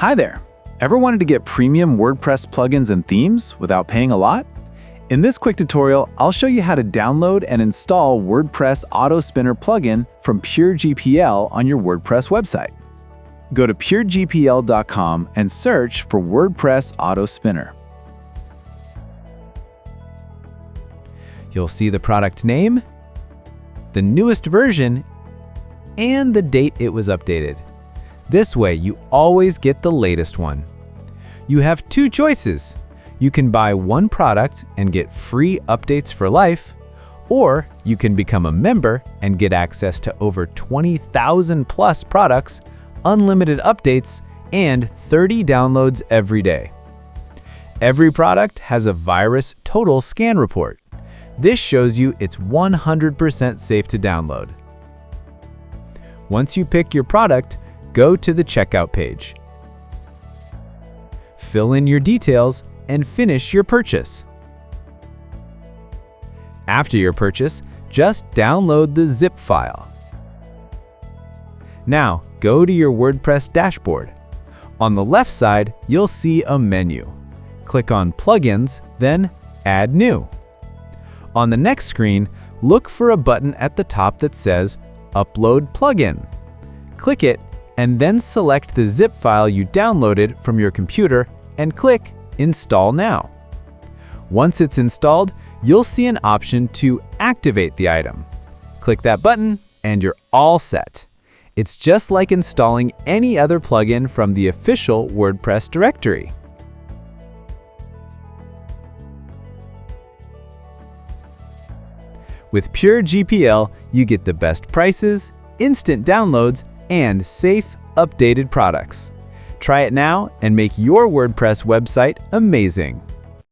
Hi there! Ever wanted to get premium WordPress plugins and themes without paying a lot? In this quick tutorial, I'll show you how to download and install WordPress Auto Spinner plugin from PureGPL on your WordPress website. Go to puregpl.com and search for WordPress Auto Spinner. You'll see the product name, the newest version, and the date it was updated. This way, you always get the latest one. You have two choices. You can buy one product and get free updates for life, or you can become a member and get access to over 20,000 plus products, unlimited updates, and 30 downloads every day. Every product has a virus total scan report. This shows you it's 100% safe to download. Once you pick your product, go to the checkout page. Fill in your details and finish your purchase. After your purchase, just download the zip file. Now, go to your WordPress dashboard. On the left side, you'll see a menu. Click on Plugins, then Add New. On the next screen, look for a button at the top that says Upload Plugin. Click it, and then select the zip file you downloaded from your computer and click Install Now. Once it's installed, you'll see an option to activate the item. Click that button and you're all set. It's just like installing any other plugin from the official WordPress directory. With PureGPL, you get the best prices, instant downloads, and safe, updated products. Try it now and make your WordPress website amazing.